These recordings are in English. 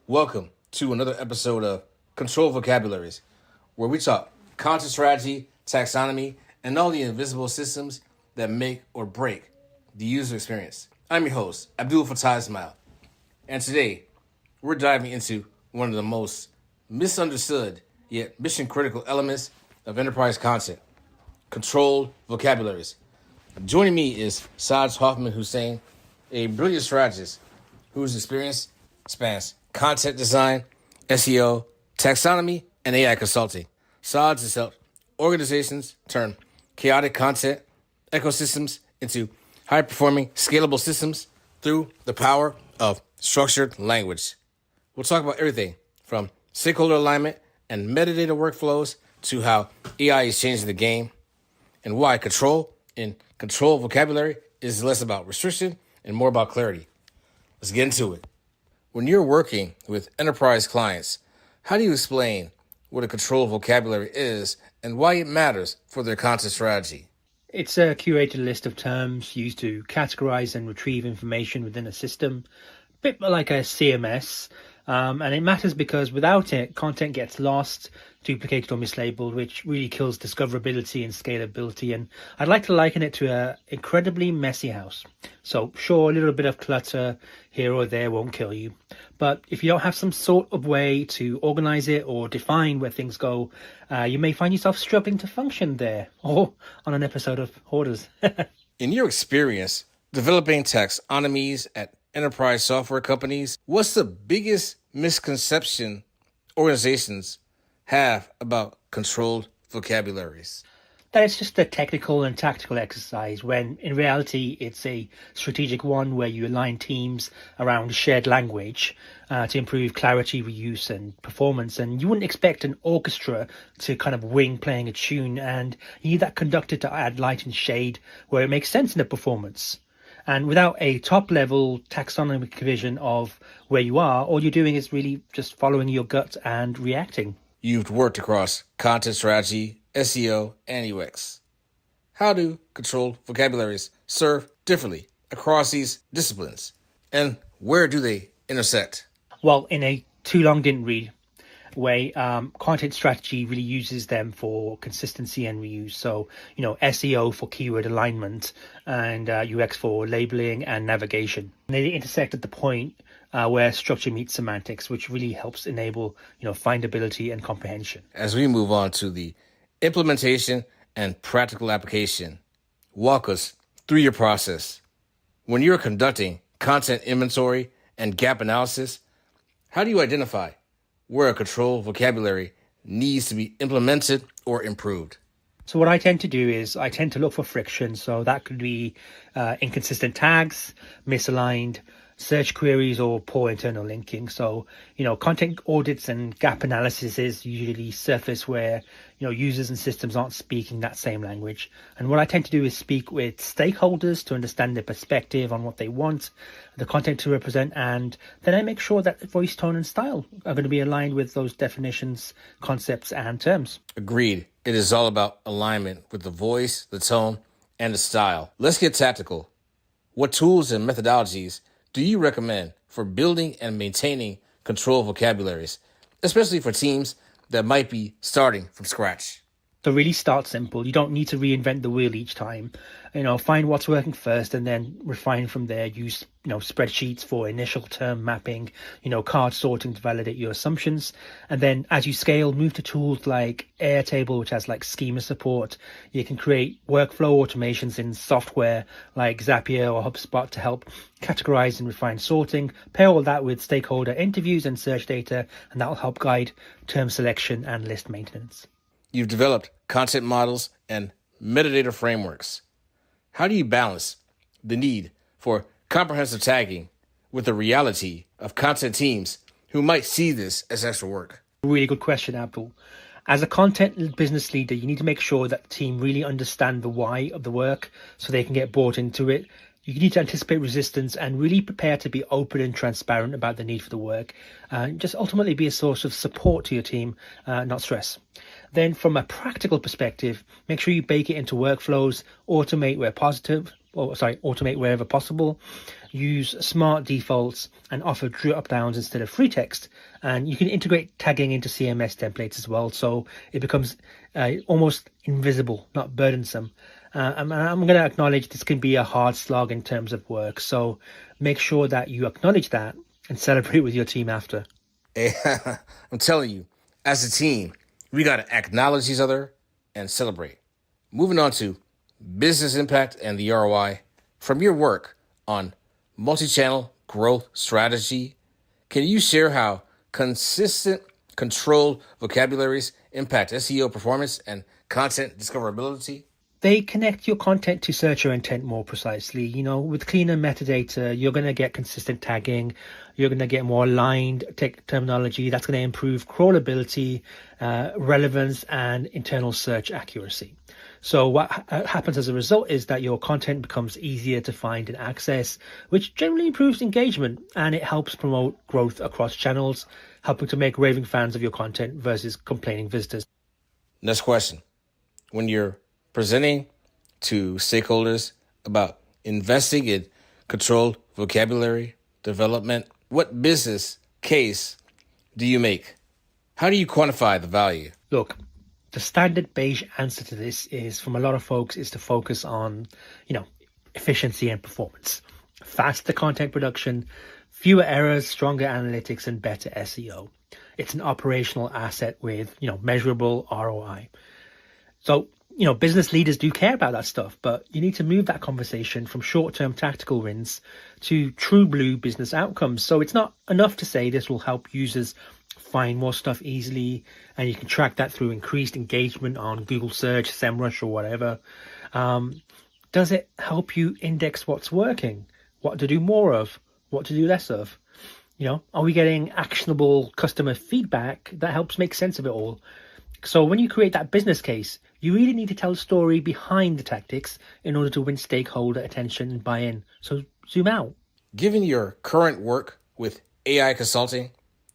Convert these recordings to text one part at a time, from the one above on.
Welcome to another episode of Control Vocabularies, where we talk content strategy, taxonomy, and all the invisible systems that make or break the user experience. I'm your host, Abdul Fattah Ismail, and today we're diving into one of the most misunderstood yet mission-critical elements of enterprise content, controlled vocabularies. Joining me is Saj Hoffman Hussein, a brilliant strategist whose experience spans content design, SEO, taxonomy, and AI consulting. Saj has helped organizations turn chaotic content ecosystems into high-performing, scalable systems through the power of structured language. We'll talk about everything from stakeholder alignment and metadata workflows to how AI is changing the game and why control in control vocabulary is less about restriction and more about clarity. Let's get into it. When you're working with enterprise clients, how do you explain what a control vocabulary is and why it matters for their content strategy? It's a curated list of terms used to categorize and retrieve information within a system, a bit like a CMS. And it matters because without it, content gets lost, duplicated or mislabeled, which really kills discoverability and scalability. And I'd like to liken it to an incredibly messy house. So sure, a little bit of clutter here or there won't kill you. But if you don't have some sort of way to organize it or define where things go, you may find yourself struggling to function there or on an episode of Hoarders. In your experience developing taxonomies at enterprise software companies, what's the biggest misconception organizations have about controlled vocabularies? That it's just a technical and tactical exercise, when in reality it's a strategic one where you align teams around shared language to improve clarity, reuse and performance. And you wouldn't expect an orchestra to kind of wing playing a tune, and you need that conductor to add light and shade where it makes sense in the performance. And without a top-level taxonomic vision of where you are, all you're doing is really just following your gut and reacting. You've worked across content strategy, SEO, and UX. How do controlled vocabularies serve differently across these disciplines? And where do they intersect? Well, in a too long didn't read way, content strategy really uses them for consistency and reuse. So, SEO for keyword alignment and UX for labeling and navigation. And they intersect at the point where structure meets semantics, which really helps enable, findability and comprehension. As we move on to the implementation and practical application, walk us through your process. When you're conducting content inventory and gap analysis, how do you identify where a control vocabulary needs to be implemented or improved? So what I tend to do is I tend to look for friction. So that could be inconsistent tags, misaligned search queries, or poor internal linking. So, content audits and gap analyses usually surface where, users and systems aren't speaking that same language. And what I tend to do is speak with stakeholders to understand their perspective on what they want the content to represent. And then I make sure that voice, tone, and style are going to be aligned with those definitions, concepts, and terms. Agreed. It is all about alignment with the voice, the tone, and the style. Let's get tactical. What tools and methodologies do you recommend for building and maintaining control vocabularies, especially for teams that might be starting from scratch? So really start simple. You don't need to reinvent the wheel each time. Find what's working first and then refine from there. Use, spreadsheets for initial term mapping, card sorting to validate your assumptions. And then as you scale, move to tools like Airtable, which has like schema support. You can create workflow automations in software like Zapier or HubSpot to help categorize and refine sorting. Pair all that with stakeholder interviews and search data, and that'll help guide term selection and list maintenance. You've developed content models and metadata frameworks. How do you balance the need for comprehensive tagging with the reality of content teams who might see this as extra work? Really good question, Abdul. As a content business leader, you need to make sure that the team really understand the why of the work so they can get bought into it. You need to anticipate resistance and really prepare to be open and transparent about the need for the work. Just ultimately be a source of support to your team, not stress. Then from a practical perspective, make sure you bake it into workflows, automate where automate wherever possible. Use smart defaults and offer drop-downs instead of free text. And you can integrate tagging into CMS templates as well, so it becomes almost invisible, not burdensome. I'm going to acknowledge this can be a hard slog in terms of work, so make sure that you acknowledge that and celebrate with your team after. Hey, I'm telling you, as a team, we got to acknowledge each other and celebrate. Moving on to business impact and the ROI. From your work on multi-channel growth strategy, can you share how consistent, controlled vocabularies impact SEO performance and content discoverability? They connect your content to searcher intent more precisely. With cleaner metadata, you're going to get consistent tagging. You're going to get more aligned terminology. That's going to improve crawlability, relevance, and internal search accuracy. So what happens as a result is that your content becomes easier to find and access, which generally improves engagement, and it helps promote growth across channels, helping to make raving fans of your content versus complaining visitors. Next question. When you're presenting to stakeholders about investing in controlled vocabulary development, what business case do you make? How do you quantify the value? Look, the standard beige answer to this is, from a lot of folks, is to focus on, efficiency and performance. Faster content production, fewer errors, stronger analytics, and better SEO. It's an operational asset with, measurable ROI. So, business leaders do care about that stuff, but you need to move that conversation from short-term tactical wins to true blue business outcomes. So it's not enough to say this will help users find more stuff easily, and you can track that through increased engagement on Google search, SEMrush, or whatever. Does it help you index what's working, what to do more of, what to do less of? Are we getting actionable customer feedback that helps make sense of it all? So when you create that business case, you really need to tell the story behind the tactics in order to win stakeholder attention and buy-in. So zoom out. Given your current work with AI consulting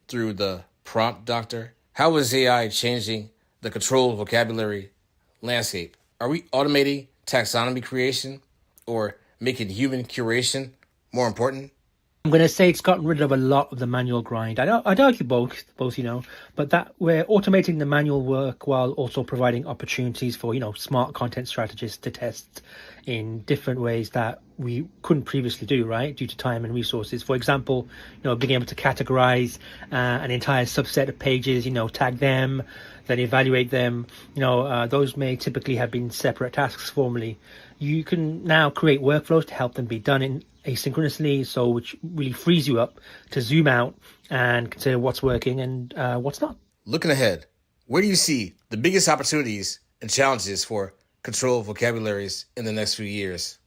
through the Prompt Doctor, how is AI changing the controlled vocabulary landscape? Are we automating taxonomy creation or making human curation more important? I'm going to say it's gotten rid of a lot of the manual grind. I'd argue both, but that we're automating the manual work while also providing opportunities for, smart content strategists to test in different ways that we couldn't previously do, right? Due to time and resources. For example, being able to categorize an entire subset of pages, tag them, then evaluate them. Those may typically have been separate tasks formerly. You can now create workflows to help them be done in asynchronously, so which really frees you up to zoom out and consider what's working and what's not. Looking ahead, where do you see the biggest opportunities and challenges for controlled vocabularies in the next few years?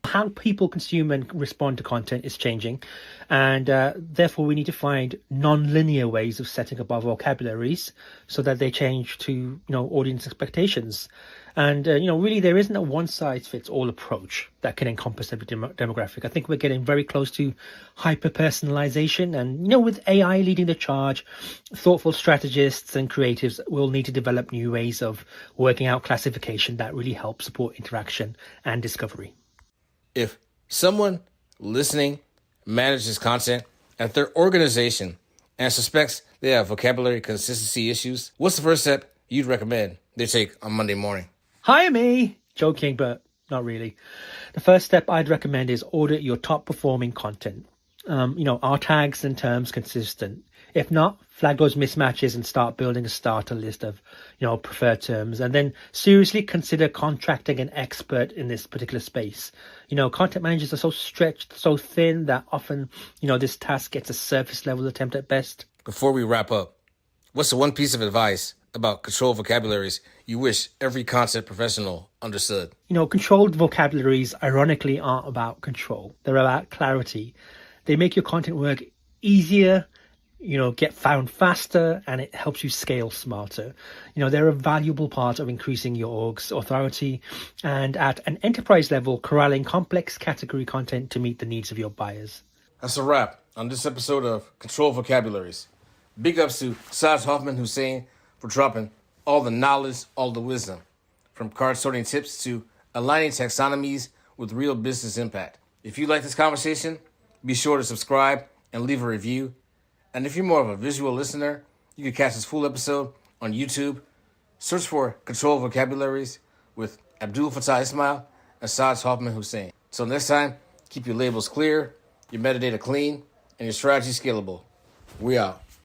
How people consume and respond to content is changing, and therefore we need to find non-linear ways of setting up our vocabularies so that they change to audience expectations. And really there isn't a one-size-fits-all approach that can encompass every demographic. I think we're getting very close to hyper-personalization, and with AI leading the charge, thoughtful strategists and creatives will need to develop new ways of working out classification that really help support interaction and discovery. If someone listening manages content at their organization and suspects they have vocabulary consistency issues, what's the first step you'd recommend they take on Monday morning? Hire me! Joking, but not really. The first step I'd recommend is audit your top performing content. Are tags and terms consistent? If not, flag those mismatches and start building a starter list of, preferred terms. And then seriously consider contracting an expert in this particular space. Content managers are so stretched, so thin that often, this task gets a surface level attempt at best. Before we wrap up, what's the one piece of advice about controlled vocabularies you wish every content professional understood? Controlled vocabularies, ironically, aren't about control. They're about clarity. They make your content work easier, get found faster, and it helps you scale smarter. They're a valuable part of increasing your org's authority and at an enterprise level, corralling complex category content to meet the needs of your buyers. That's a wrap on this episode of Controlled Vocabularies. Big ups to Saj Hoffman Hussein for dropping all the knowledge, all the wisdom, from card sorting tips to aligning taxonomies with real business impact. If you like this conversation, be sure to subscribe and leave a review. And if you're more of a visual listener, you can catch this full episode on YouTube. Search for Control Vocabularies with Abdul Fattah Ismail and Saj Hoffman Hussein. Till next time, keep your labels clear, your metadata clean, and your strategy scalable. We out.